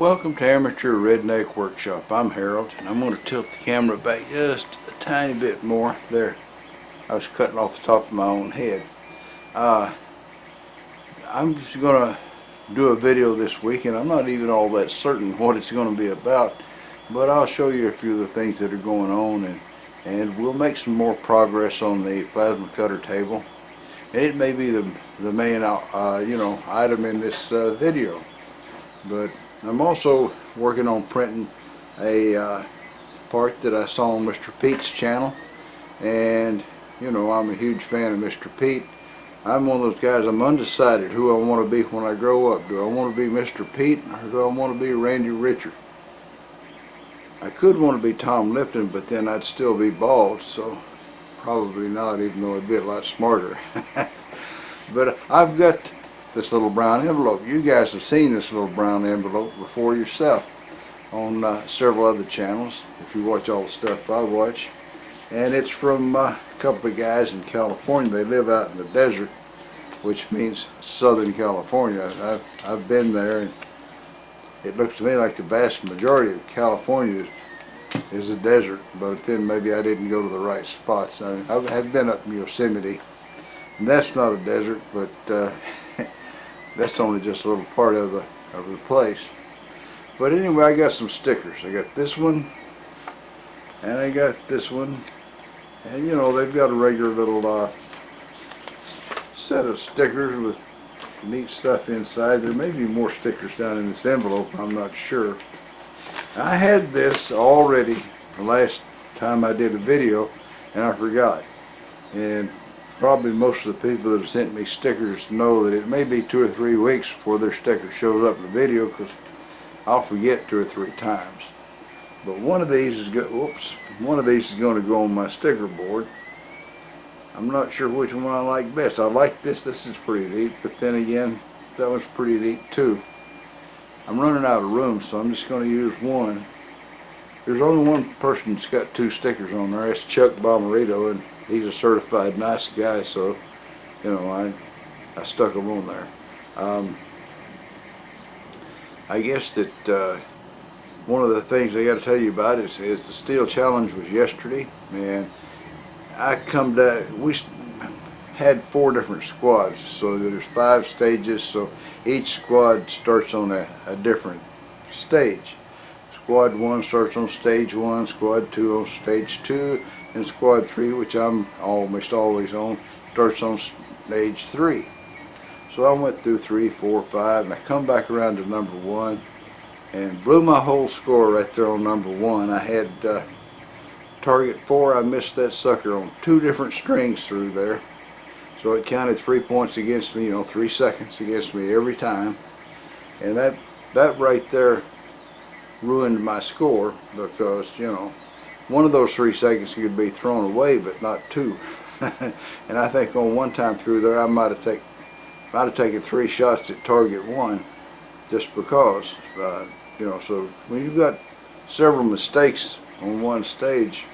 Welcome to Amateur Redneck Workshop. I'm Harold, and I'm going to tilt the camera back just a tiny bit more. There, I was cutting off the top of my own head. I'm just going to do a video this week, and I'm not even all that certain what it's going to be about, but I'll show you a few of the things that are going on, and we'll make some more progress on the plasma cutter table. And it may be the main item in this video. But I'm also working on printing a part that I saw on Mr. Pete's channel, and I'm a huge fan of Mr. Pete. I'm one of those guys, I'm undecided who I want to be when I grow up. Do I want to be Mr. Pete, or do I want to be Randy Richard? I could want to be Tom Lipton, but then I'd still be bald, so probably not, even though I'd be a lot smarter. But I've got this little brown envelope. You guys have seen this little brown envelope before yourself on several other channels, if you watch all the stuff I watch. And it's from a couple of guys in California. They live out in the desert, which means Southern California. I've been there, and it looks to me like the vast majority of California is a desert, but then maybe I didn't go to the right spots. I've been up in Yosemite, and that's not a desert, but that's only just a little part of the place. But anyway, I got some stickers. I got this one, and I got this one, and they've got a regular little set of stickers with neat stuff inside. There may be more stickers down in this envelope, I'm not sure. I had this already the last time I did a video, and I forgot. And probably most of the people that have sent me stickers know that it may be 2 or 3 weeks before their sticker shows up in the video, because I'll forget 2 or 3 times. But one of these is going to go on my sticker board. I'm not sure which one I like best. I like this. This is pretty neat, but then again, that one's pretty neat too. I'm running out of room, so I'm just going to use one. There's only one person that's got 2 stickers on there. It's Chuck Bomarito, and he's a certified nice guy, so I stuck them on there. I guess that one of the things I got to tell you about is the Steel Challenge was yesterday, and I come down. We had 4 different squads, so there's 5 stages. So each squad starts on a different stage. Squad 1 starts on stage 1, Squad 2 on stage 2, and Squad 3, which I'm almost always on, starts on stage 3. So I went through 3, 4, 5, and I come back around to number 1 and blew my whole score right there on number 1. I had target 4. I missed that sucker on 2 different strings through there. So it counted 3 points against me, 3 seconds against me every time. And that right there ruined my score, because one of those 3 seconds could be thrown away, but not 2. And I think on one time through there I might have taken 3 shots at target 1, just because so when you've got several mistakes on one stage,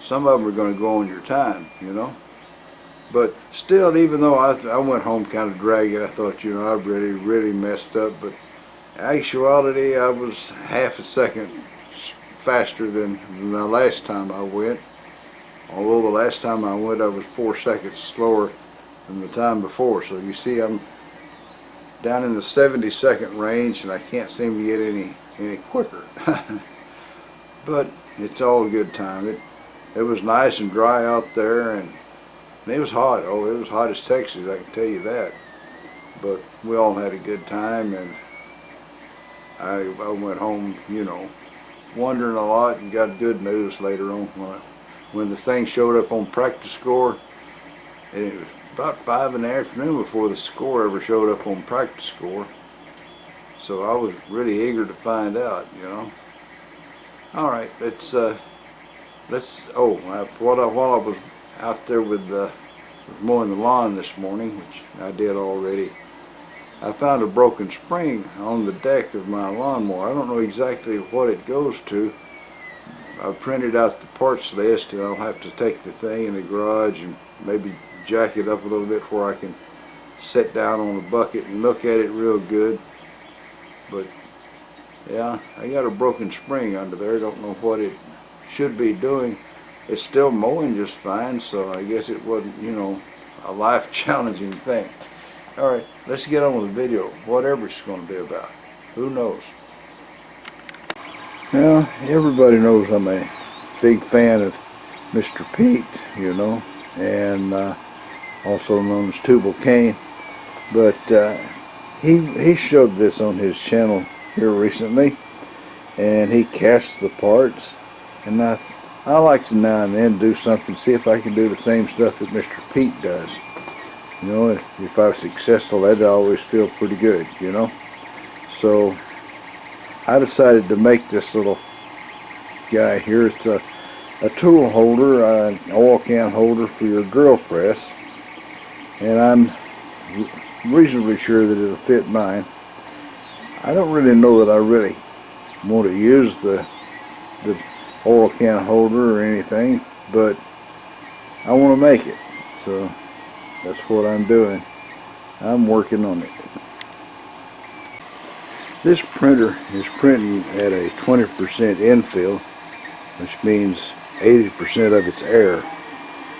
some of them are going to go on your time, But still, even though I went home kind of dragging, I thought, I've really messed up. But in actuality, I was half a second faster than the last time I went. Although the last time I went, I was 4 seconds slower than the time before. So you see, I'm down in the 70-second range, and I can't seem to get any quicker. But it's all a good time. It was nice and dry out there, and it was hot. Oh, it was hot as Texas, I can tell you that. But we all had a good time, and I went home, wondering a lot, and got good news later on when the thing showed up on practice score. And it was about 5 in the afternoon before the score ever showed up on practice score. So I was really eager to find out, All right, while I was out there with mowing the lawn this morning, which I did already, I found a broken spring on the deck of my lawnmower. I don't know exactly what it goes to. I printed out the parts list, and I'll have to take the thing in the garage and maybe jack it up a little bit where I can sit down on the bucket and look at it real good. But Yeah, I got a broken spring under there. Don't know what it should be doing. It's still mowing just fine, so I guess it wasn't, you know, a life challenging thing. All right, let's get on with the video, whatever it's going to be about. Who knows? Now, everybody knows I'm a big fan of Mr. Pete, you know, and also known as Tubal Cain. But he showed this on his channel here recently, and he casts the parts. And I like to now and then do something, see if I can do the same stuff that Mr. Pete does. You know, if I was successful, that'd always feel pretty good, you know. So I decided to make this little guy here. It's a tool holder, an oil can holder for your drill press, and I'm reasonably sure that it'll fit mine. I don't really know that I really want to use the oil can holder or anything, but I want to make it, so that's what I'm doing. I'm working on it. This printer is printing at a 20% infill, which means 80% of it's air,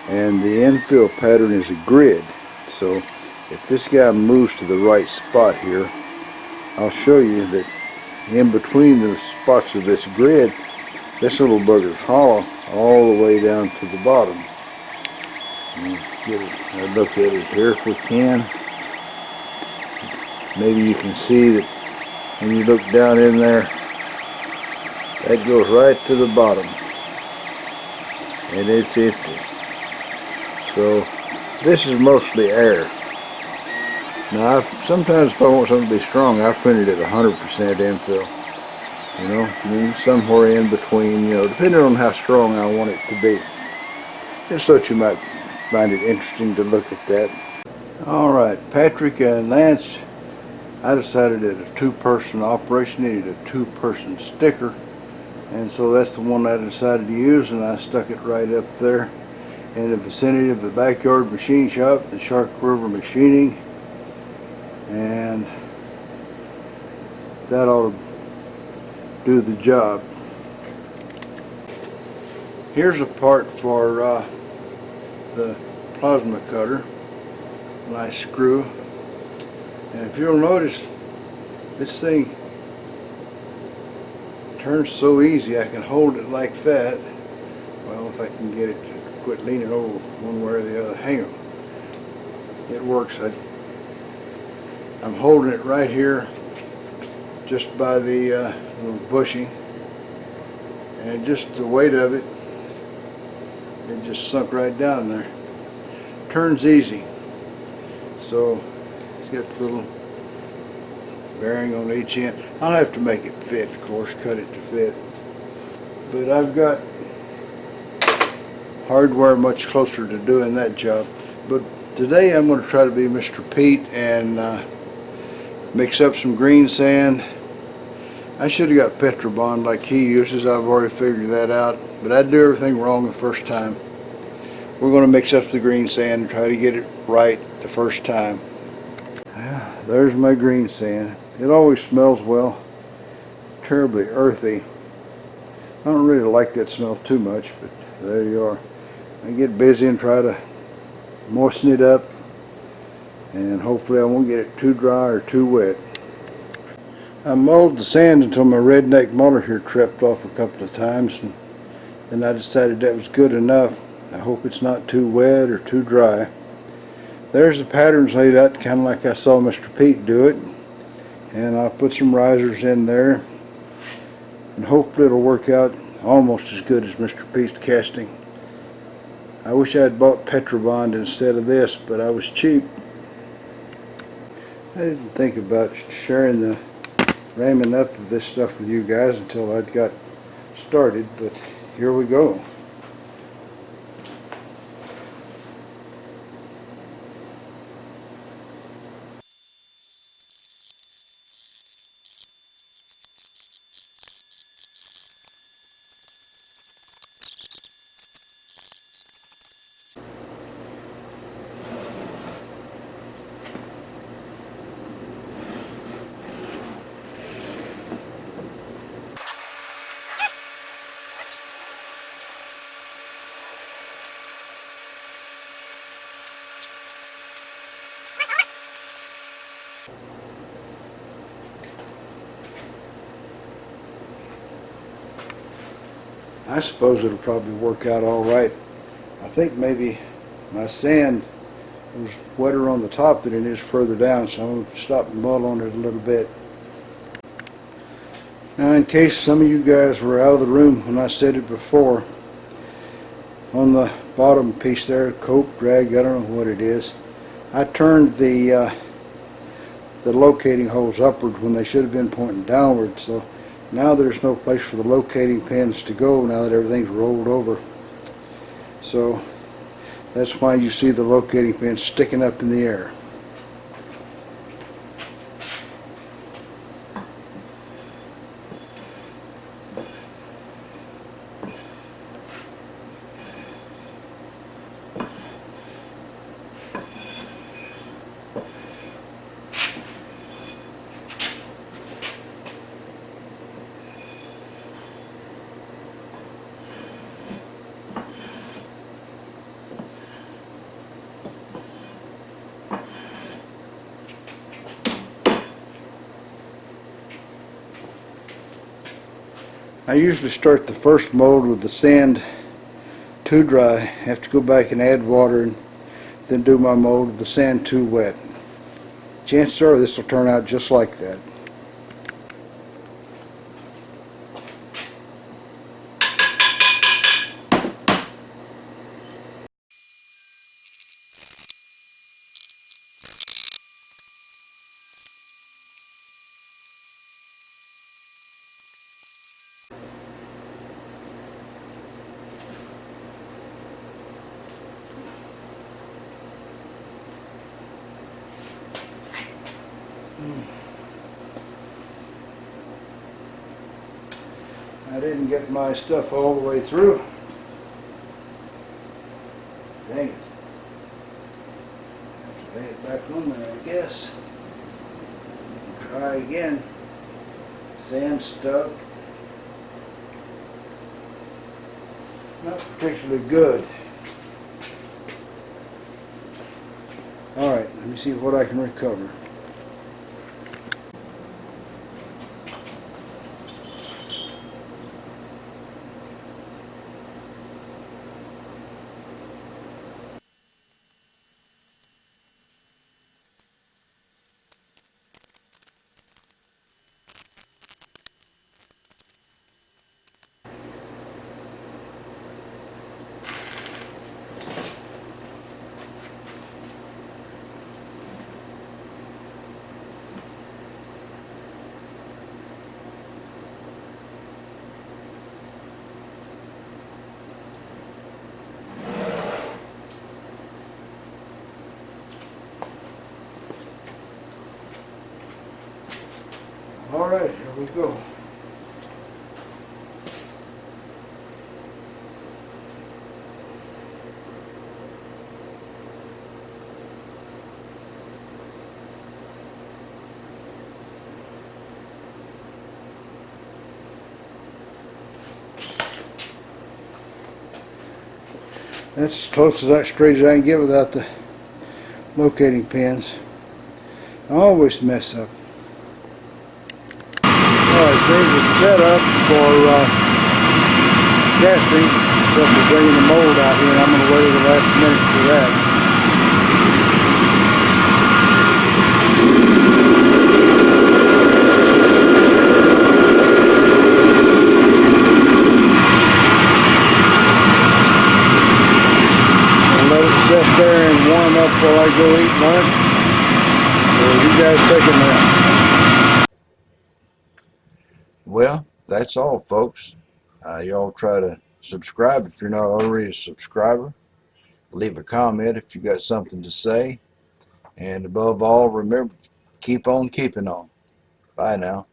and the infill pattern is a grid. So if this guy moves to the right spot here, I'll show you that in between the spots of this grid, this little bugger's hollow all the way down to the bottom. Get a look at it here if we can. Maybe you can see that when you look down in there, that goes right to the bottom, and it's empty. So this is mostly air. Now sometimes if I want something to be strong, I print it at 100% infill. You know, I mean, somewhere in between, you know, depending on how strong I want it to be. Just thought you might find it interesting to look at that. Alright, Patrick and Lance, I decided that a two-person operation needed a two-person sticker, and so that's the one I decided to use, and I stuck it right up there in the vicinity of the Backyard Machine Shop, the Shark River Machining, and that ought to do the job. Here's a part for the plasma cutter, nice screw, and if you'll notice, this thing turns so easy. I can hold it like that. Well, if I can get it to quit leaning over one way or the other. Hang on. It works. I'm holding it right here just by the little bushing, and just the weight of it, it just sunk right down there. Turns easy. So it's got the little bearing on each end. I'll have to make it fit, of course, cut it to fit. But I've got hardware much closer to doing that job. But today I'm going to try to be Mr. Pete and mix up some green sand. I should have got Petrobond like he uses. I've already figured that out, but I do everything wrong the first time. We're going to mix up the green sand and try to get it right the first time. There's my green sand. It always smells well. Terribly earthy. I don't really like that smell too much, but there you are. I get busy and try to moisten it up, and hopefully I won't get it too dry or too wet. I mulled the sand until my redneck muller here tripped off a couple of times, and then I decided that was good enough. I hope it's not too wet or too dry. There's the patterns laid out kind of like I saw Mr. Pete do it, and I'll put some risers in there, and hopefully it'll work out almost as good as Mr. Pete's casting. I wish I had bought Petrobond instead of this, but I was cheap. I didn't think about sharing the ramming up of this stuff with you guys until I'd got started, but here we go. I suppose it'll probably work out all right. I think maybe my sand was wetter on the top than it is further down, so I'm going to stop and mull on it a little bit. Now, in case some of you guys were out of the room when I said it before, on the bottom piece there, cope, drag, I don't know what it is, I turned the locating holes upward when they should have been pointing downward, so now there's no place for the locating pins to go now that everything's rolled over. So that's why you see the locating pins sticking up in the air. I usually start the first mold with the sand too dry. I have to go back and add water and then do my mold with the sand too wet. Chances are this will turn out just like that. I didn't get my stuff all the way through. Dang it. Have to lay it back on there, I guess. Try again. Sand stuck. Not particularly good. Alright, let me see what I can recover. Alright, here we go. That's as close as that straight as I can get without the locating pins. I always mess up. Alright, there's a setup for casting. So we're bringing the mold out here, and I'm going to wait till the last minute for that. I'll let it sit there and warm up while I go eat lunch. So you guys take a nap. Well, that's all, folks. Y'all try to subscribe if you're not already a subscriber. Leave a comment if you got something to say. And above all, remember, keep on keeping on. Bye now.